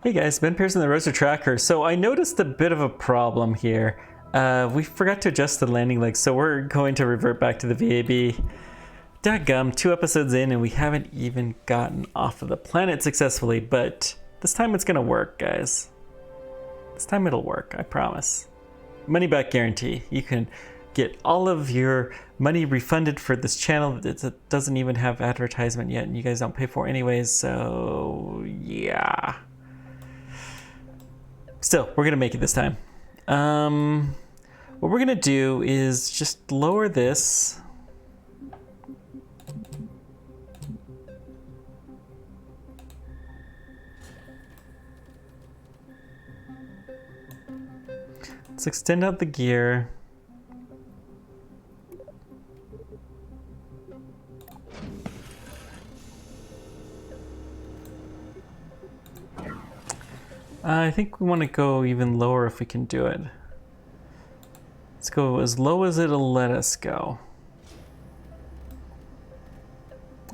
Hey guys, Ben Pearson, the Roadster Tracker. So I noticed a bit of a problem here. We forgot to adjust the landing legs, so we're going to revert back to the VAB. Dadgum, 2 episodes in and we haven't even gotten off of the planet successfully, but this time it's gonna work, guys. This time it'll work, I promise. Money back guarantee. You can get all of your money refunded for this channel that doesn't even have advertisement yet and you guys don't pay for anyways, so yeah. Still, we're gonna make it this time. What we're gonna do is just lower this. Let's extend out the gear. I think we want to go even lower if we can do it. Let's go as low as it'll let us go.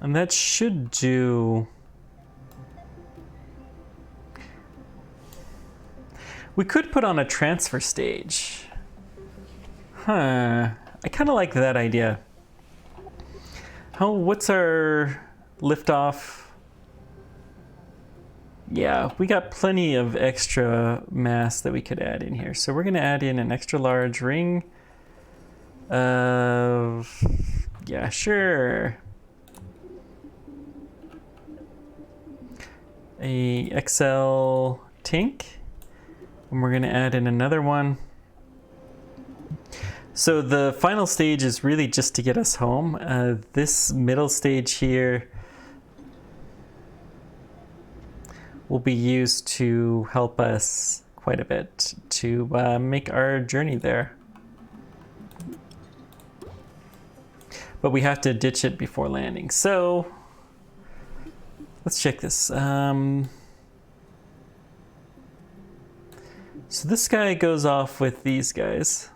And that should do... We could put on a transfer stage. Huh. I kind of like that idea. What's our liftoff? Yeah, we got plenty of extra mass that we could add in here. So we're gonna add in an extra large ring. Yeah, sure. A XL tank. And we're gonna add in another one. So the final stage is really just to get us home. This middle stage here will be used to help us quite a bit to make our journey there. But we have to ditch it before landing. So let's check this. So this guy goes off with these guys.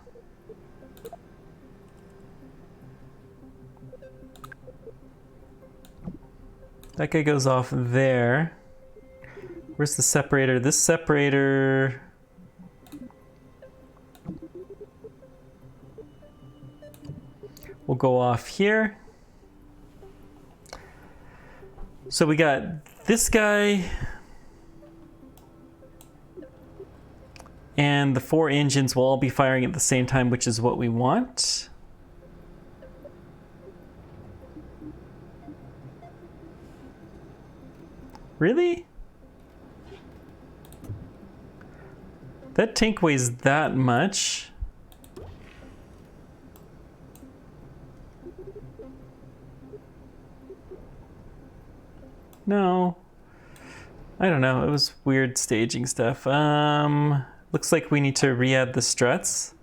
That guy goes off there. Where's the separator? This separator... will go off here. So we got this guy and the 4 engines will all be firing at the same time, which is what we want. Really? That tank weighs that much. No. I don't know. It was weird staging stuff. Looks like we need to re-add the struts.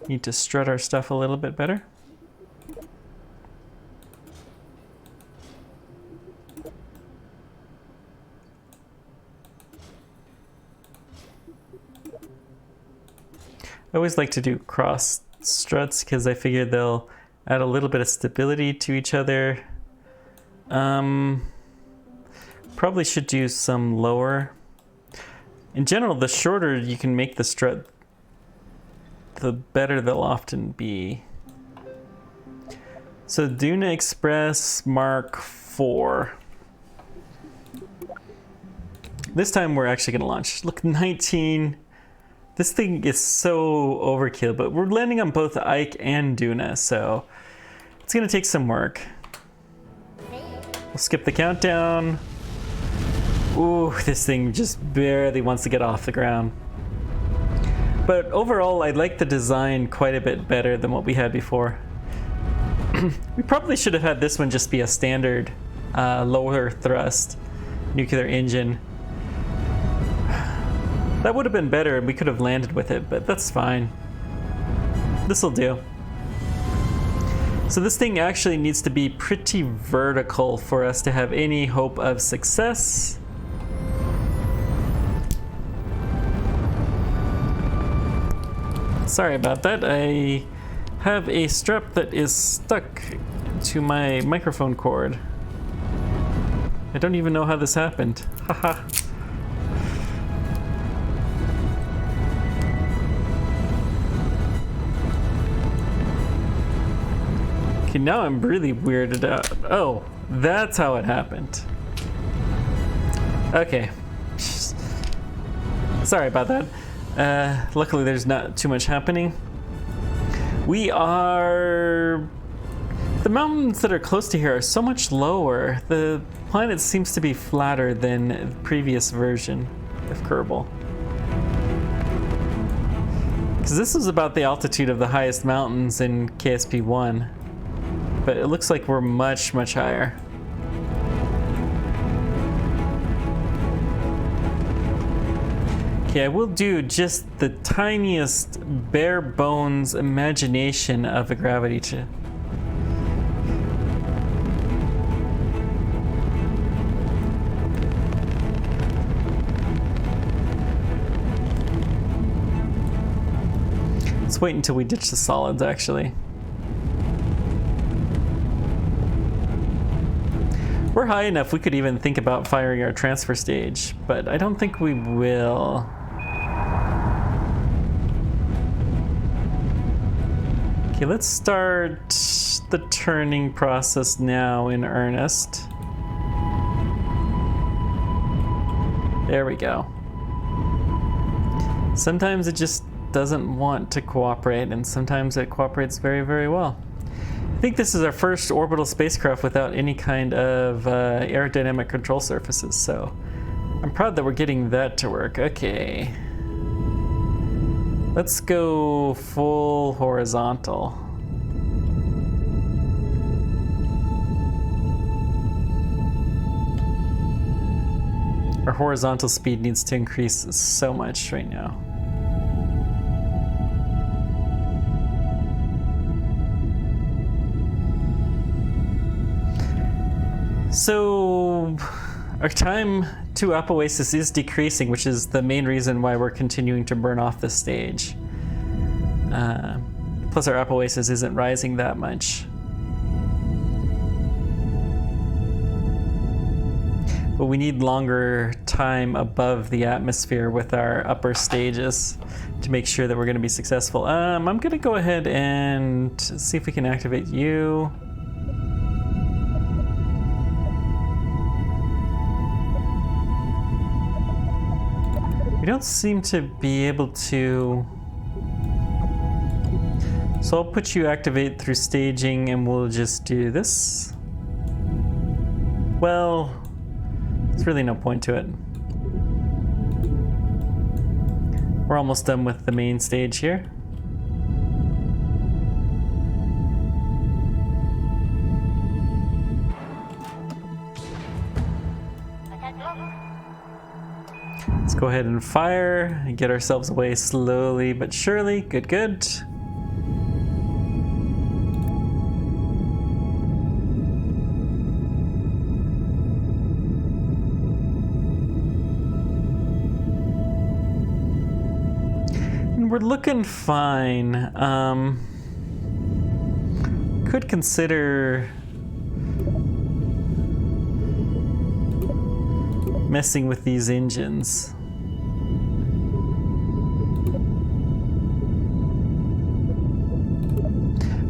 Need to strut our stuff a little bit better. I always like to do cross struts because I figure they'll add a little bit of stability to each other. Probably should do some lower. In general, the shorter you can make the strut, the better they'll often be. So Duna Express Mark IV. This time we're actually gonna launch. Look, 19. This thing is so overkill, but we're landing on both Ike and Duna, so it's gonna take some work. We'll skip the countdown. Ooh, this thing just barely wants to get off the ground. But overall, I like the design quite a bit better than what we had before. We probably should have had this one just be a standard lower thrust nuclear engine. That would have been better and we could have landed with it, but that's fine. This'll do. So this thing actually needs to be pretty vertical for us to have any hope of success. Sorry about that. I have a strap that is stuck to my microphone cord. I don't even know how this happened. Haha. Okay, now I'm really weirded out. Oh, that's how it happened. Okay. Sorry about that. Luckily there's not too much happening. We are... The mountains that are close to here are so much lower. The planet seems to be flatter than the previous version of Kerbal. Because this is about the altitude of the highest mountains in KSP 1. But it looks like we're much, much higher. Okay, I will do just the tiniest bare bones imagination of a gravity check. Let's wait until we ditch the solids, actually. We're high enough we could even think about firing our transfer stage, but I don't think we will. Okay, let's start the turning process now in earnest. There we go. Sometimes it just doesn't want to cooperate, and sometimes it cooperates very, very well. I think this is our first orbital spacecraft without any kind of aerodynamic control surfaces, so I'm proud that we're getting that to work. Okay. Let's go full horizontal. Our horizontal speed needs to increase so much right now. So our time to apoasis is decreasing, which is the main reason why we're continuing to burn off the stage. Plus our apoasis isn't rising that much. But we need longer time above the atmosphere with our upper stages to make sure that we're going to be successful. I'm going to go ahead and see if we can activate you. We don't seem to be able to... So I'll put you activate through staging and we'll just do this. Well, there's really no point to it. We're almost done with the main stage here. Let's go ahead and fire and get ourselves away slowly but surely. Good, good. And we're looking fine. Could consider messing with these engines.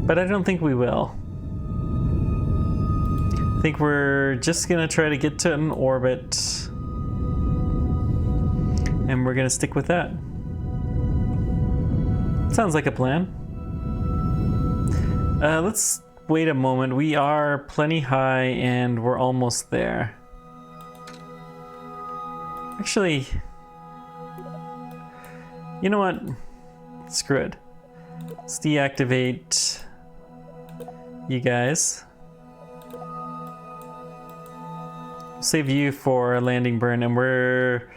But I don't think we will. I think we're just gonna try to get to an orbit and we're gonna stick with that. Sounds like a plan. Let's wait a moment. We are plenty high and we're almost there. Actually, you know what? Screw it. Let's deactivate you guys. Save you for a landing burn, and we're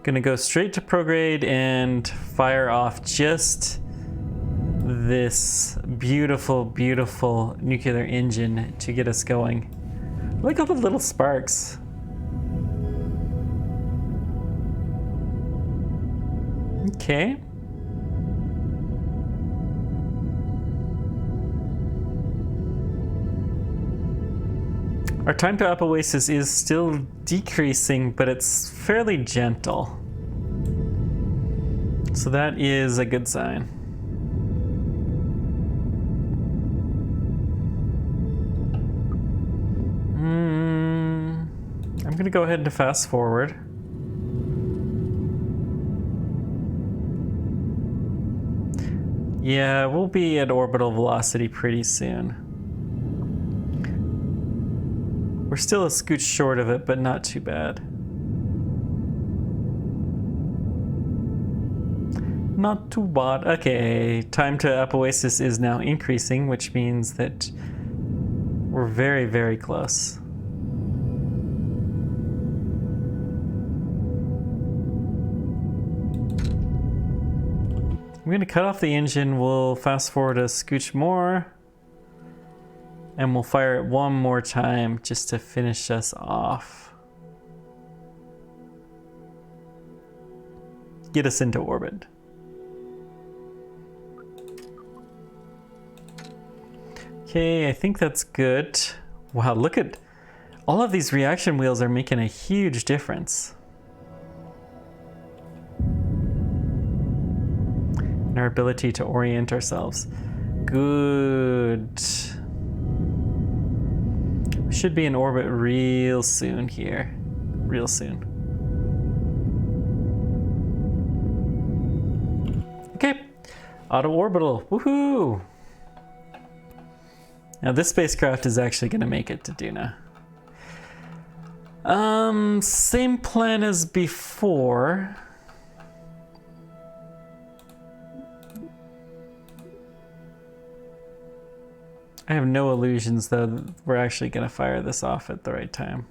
gonna go straight to prograde and fire off just this beautiful, beautiful nuclear engine to get us going. Look at all the little sparks. Okay. Our time to apoapsis is still decreasing, but it's fairly gentle. So that is a good sign. I'm gonna go ahead and fast forward. Yeah, we'll be at orbital velocity pretty soon. We're still a scooch short of it, but not too bad. Not too bad. Okay, time to apoapsis is now increasing, which means that we're very, very close. I'm going to cut off the engine. We'll fast forward a scooch more. And we'll fire it one more time just to finish us off. Get us into orbit. Okay, I think that's good. Wow, look at all of these reaction wheels are making a huge difference. In our ability to orient ourselves. Good. We should be in orbit real soon here. Real soon. Okay, auto orbital, woohoo! Now this spacecraft is actually going to make it to Duna. Same plan as before. I have no illusions though that we're actually going to fire this off at the right time.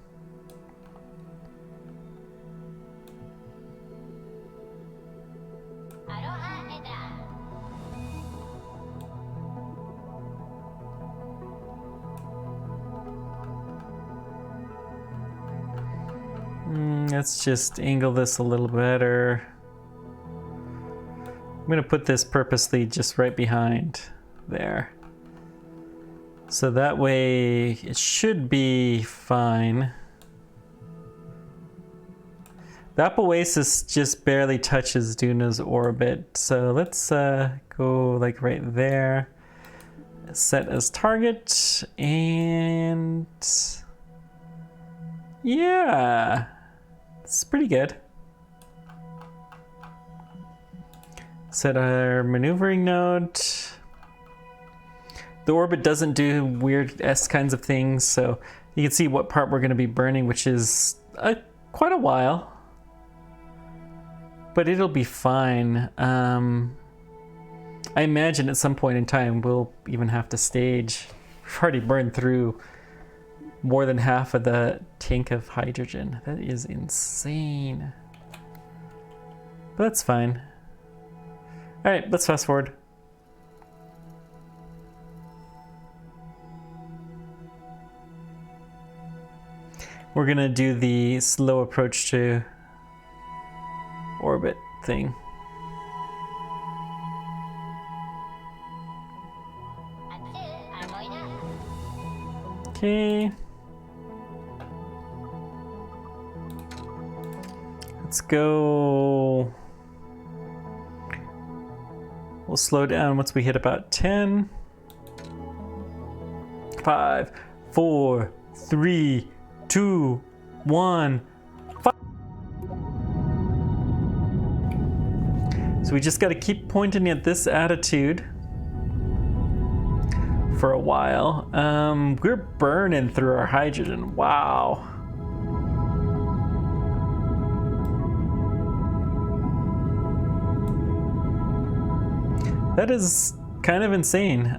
Let's just angle this a little better. I'm going to put this purposely just right behind there. So that way it should be fine. The apoapsis just barely touches Duna's orbit. So let's go like right there. Set as target and yeah. It's pretty good. Set our maneuvering node. The orbit doesn't do weird S kinds of things, so you can see what part we're going to be burning, which is quite a while. But it'll be fine. I imagine at some point in time we'll even have to stage. We've already burned through more than half of the tank of hydrogen. That is insane. But that's fine. All right, let's fast forward. We're gonna do the slow approach to orbit thing. Okay. Let's go. We'll slow down once we hit about 10. 5, 4, 3, 2, 1. 5. So we just got to keep pointing at this attitude for a while. We're burning through our hydrogen. Wow. That is kind of insane.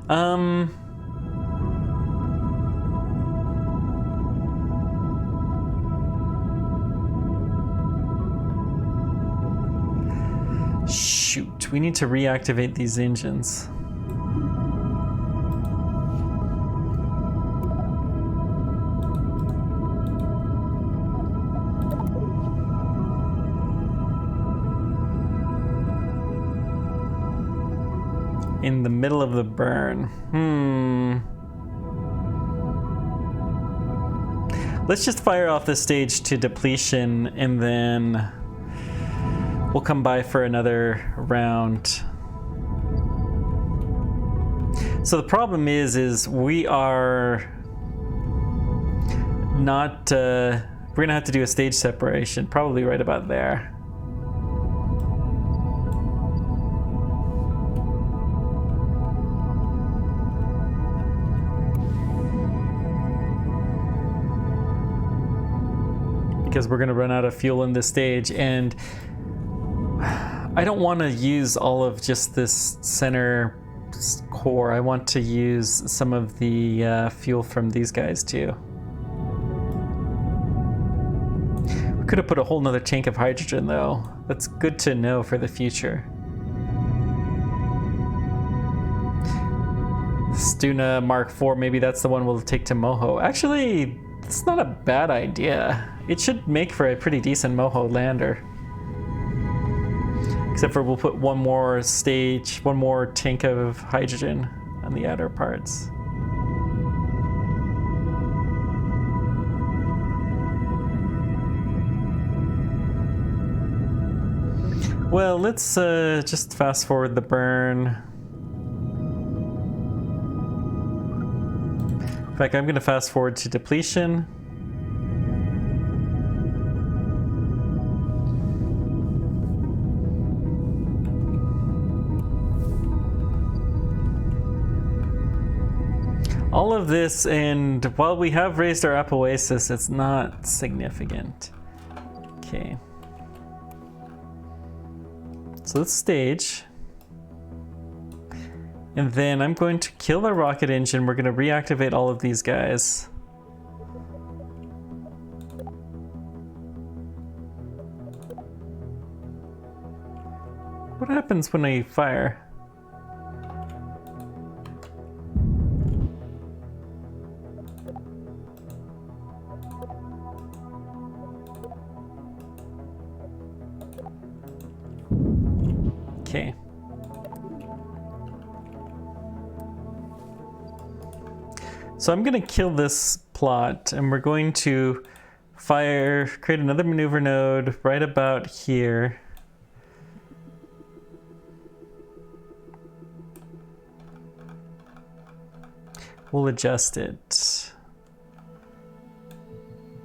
Shoot, we need to reactivate these engines. In the middle of the burn. Let's just fire off the stage to depletion, and then we'll come by for another round. So the problem is we are not, we're gonna have to do a stage separation, probably right about there. Because we're gonna run out of fuel in this stage, and I don't want to use all of just this center core. I want to use some of the fuel from these guys too. We could have put a whole nother tank of hydrogen though. That's good to know for the future. Duna Mark IV, maybe that's the one we'll take to Moho. Actually, it's not a bad idea. It should make for a pretty decent Moho lander. Except for we'll put one more stage, one more tank of hydrogen on the outer parts. Well, let's just fast forward the burn. In fact, I'm gonna fast forward to depletion. All of this, and while we have raised our apoasis, it's not significant. Okay. So let's stage. And then I'm going to kill the rocket engine. We're going to reactivate all of these guys. What happens when I fire? Okay. So I'm going to kill this plot, and we're going to create another maneuver node right about here. We'll adjust it.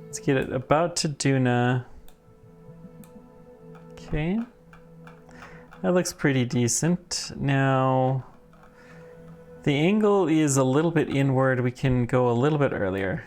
Let's get it about to Duna. Okay. That looks pretty decent. Now, the angle is a little bit inward. We can go a little bit earlier.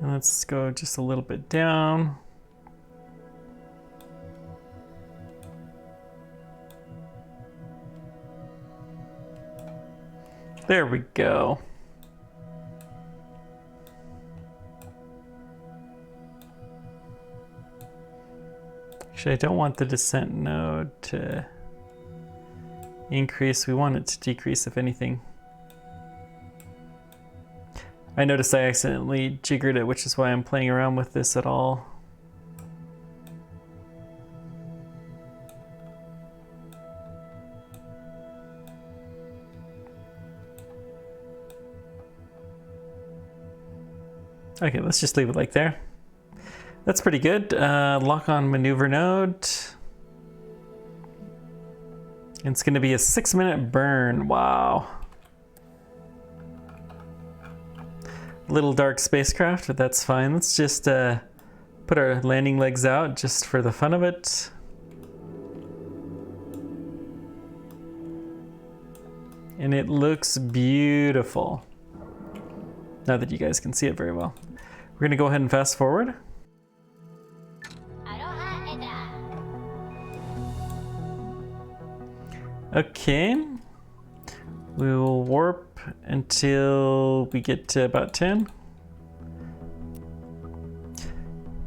And let's go just a little bit down. There we go. Actually, I don't want the descent node to increase. We want it to decrease, if anything. I noticed I accidentally jiggered it, which is why I'm playing around with this at all. Okay, let's just leave it like there. That's pretty good. Lock on maneuver node. It's going to be a 6-minute burn. Wow. Little dark spacecraft, but that's fine. Let's just put our landing legs out just for the fun of it. And it looks beautiful. Now that you guys can see it very well. We're gonna go ahead and fast forward. Okay. We will warp until we get to about 10.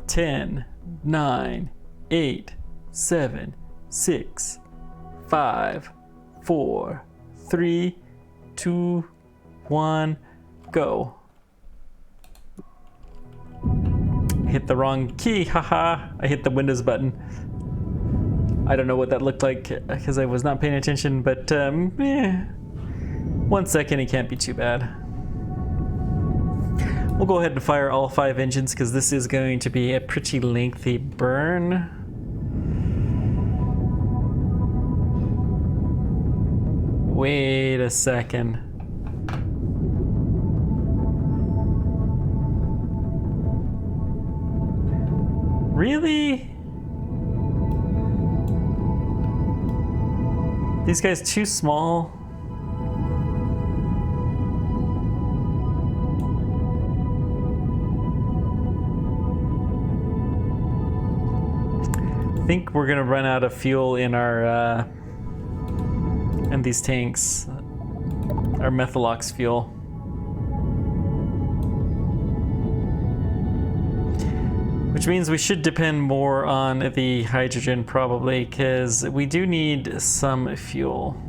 10, 9, 8, 7, 6, 5, 4, 3, 2, 1, go. Hit the wrong key, haha. I hit the Windows button. I don't know what that looked like because I was not paying attention, but 1 second, it can't be too bad. We'll go ahead and fire all 5 engines because this is going to be a pretty lengthy burn. Wait a second. Really? These guys too small? I think we're gonna run out of fuel in our in these tanks. Our Methalox fuel. Which means we should depend more on the hydrogen probably, because we do need some fuel.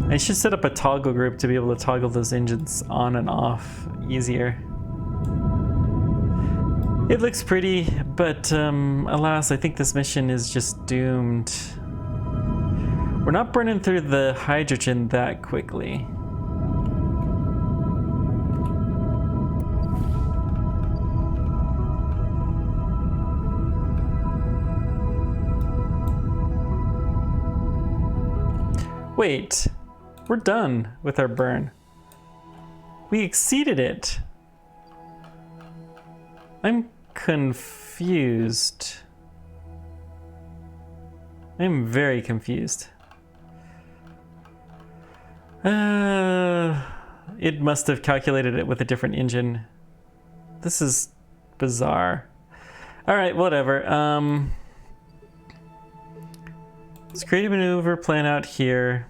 I should set up a toggle group to be able to toggle those engines on and off easier. It looks pretty, but alas, I think this mission is just doomed. We're not burning through the hydrogen that quickly. Wait. We're done with our burn. We exceeded it. I'm confused. I'm very confused. It must have calculated it with a different engine. This is bizarre. All right, whatever. Let's create a maneuver plan out here.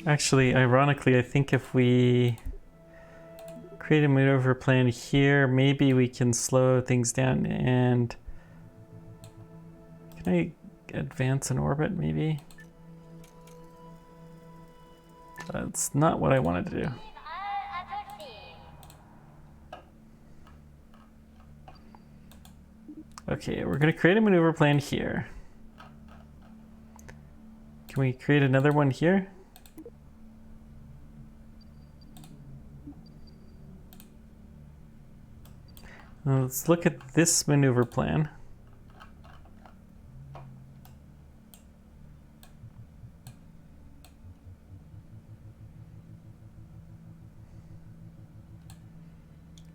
Actually, ironically, I think if we create a maneuver plan here, maybe we can slow things down and... Can I advance in orbit, maybe? That's not what I wanted to do. Okay, we're gonna create a maneuver plan here. Can we create another one here? Let's look at this maneuver plan.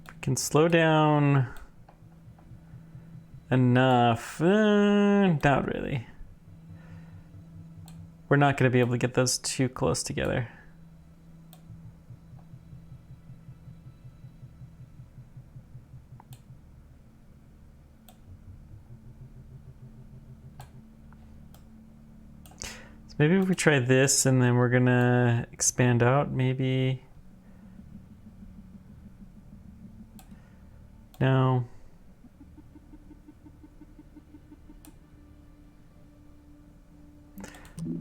We can slow down enough. Not really. We're not going to be able to get those too close together. Maybe if we try this and then we're gonna expand out, maybe. No.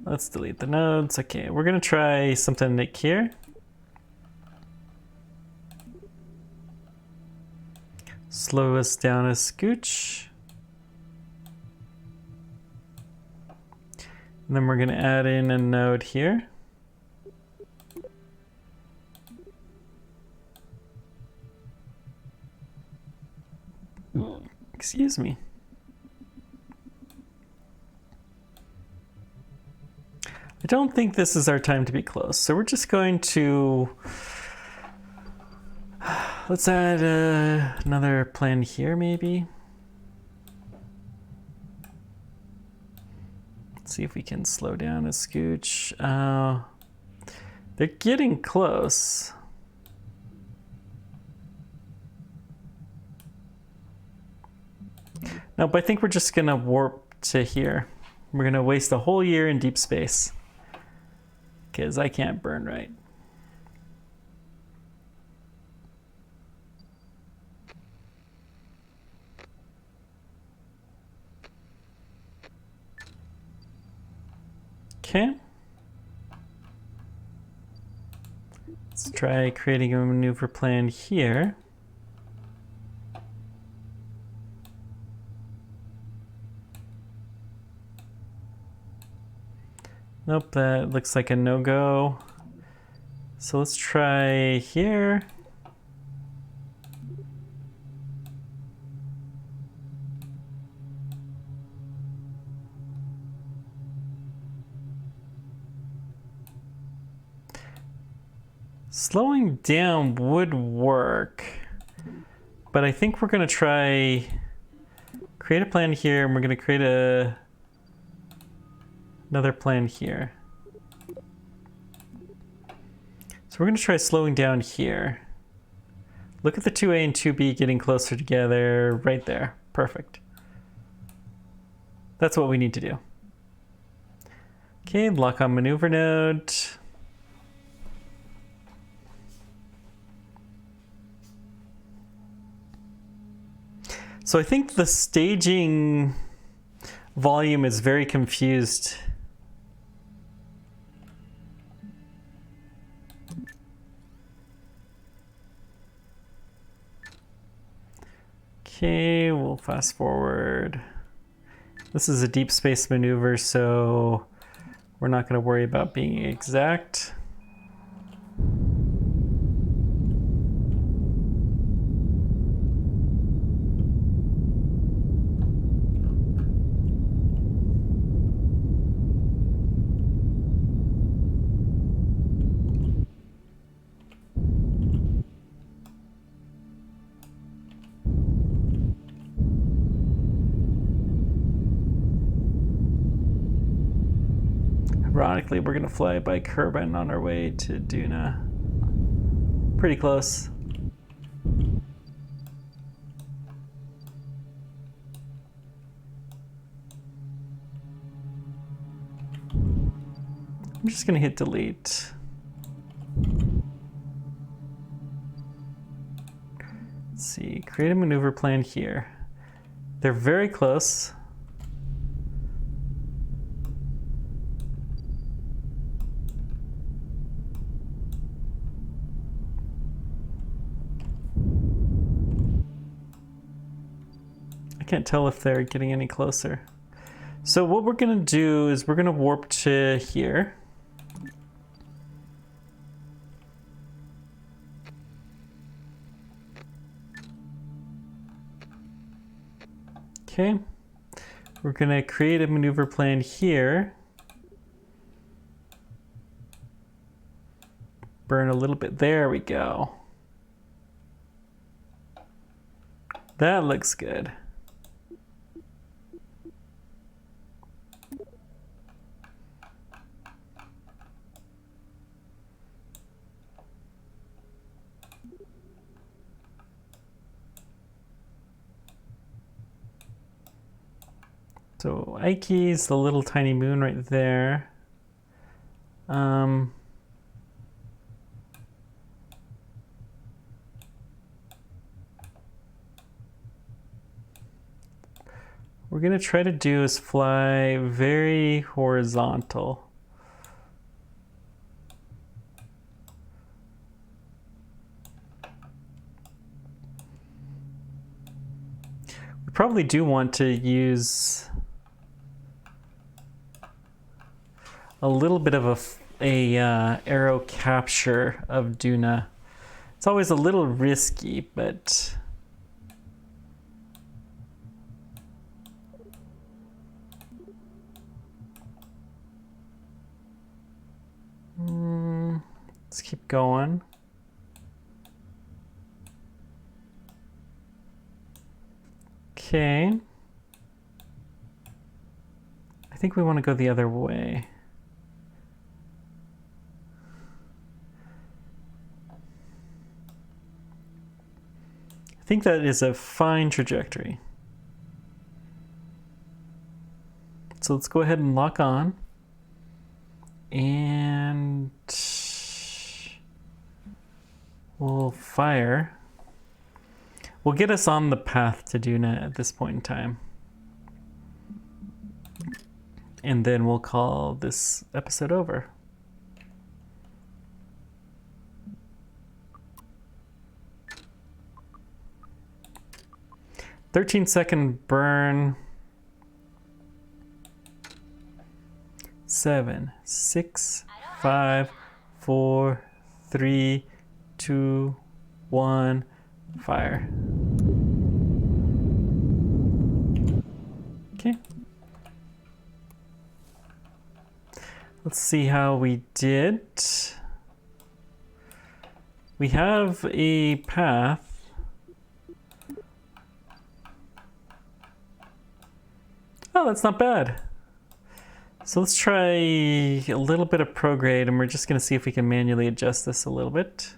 Let's delete the nodes. Okay, we're gonna try something like here. Slow us down a scooch. And then we're going to add in a node here. Excuse me. I don't think this is our time to be close, so we're just going to... Let's add another plan here, maybe. Let's see if we can slow down a scooch. They're getting close. Nope, I think we're just gonna warp to here. We're gonna waste a whole year in deep space. Because I can't burn right. Okay. Let's try creating a maneuver plan here. Nope, that looks like a no-go. So let's try here. Slowing down would work, but I think we're gonna try create a plan here, and we're gonna create another plan here. So we're gonna try slowing down here. Look at the 2A and 2B getting closer together right there. Perfect. That's what we need to do. Okay, lock on maneuver node. So I think the staging volume is very confused. Okay, we'll fast forward. This is a deep space maneuver, so we're not going to worry about being exact. Ironically, we're going to fly by Kerbal on our way to Duna. Pretty close. I'm just going to hit delete. Let's see, create a maneuver plan here. They're very close. Can't tell if they're getting any closer. So what we're gonna do is we're gonna warp to here. Okay, we're gonna create a maneuver plan here. Burn a little bit, there we go. That looks good. So Ike is the little tiny moon right there. We're gonna try to do is fly very horizontal. We probably do want to use a little bit of a arrow capture of Duna. It's always a little risky, but let's keep going. Okay. I think we want to go the other way. I think that is a fine trajectory. So let's go ahead and lock on. And we'll fire. We'll get us on the path to Duna at this point in time. And then we'll call this episode over. "13-second burn. 7, 6, 5, 4, 3, 2, 1, fire." Okay. Let's see how we did. We have a path. Oh, that's not bad. So let's try a little bit of prograde, and we're just going to see if we can manually adjust this a little bit.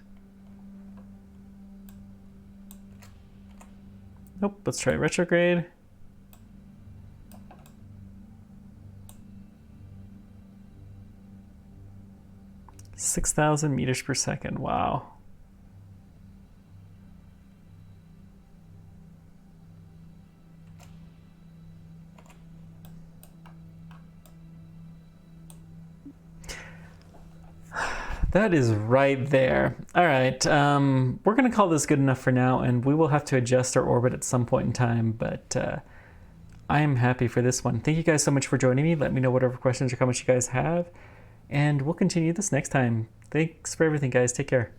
Nope, let's try retrograde. "6,000 meters per second, wow. That is right there. All right, we're gonna call this good enough for now, and we will have to adjust our orbit at some point in time, but I am happy for this one. Thank you guys so much for joining me. Let me know whatever questions or comments you guys have, and we'll continue this next time. Thanks for everything, guys. Take care.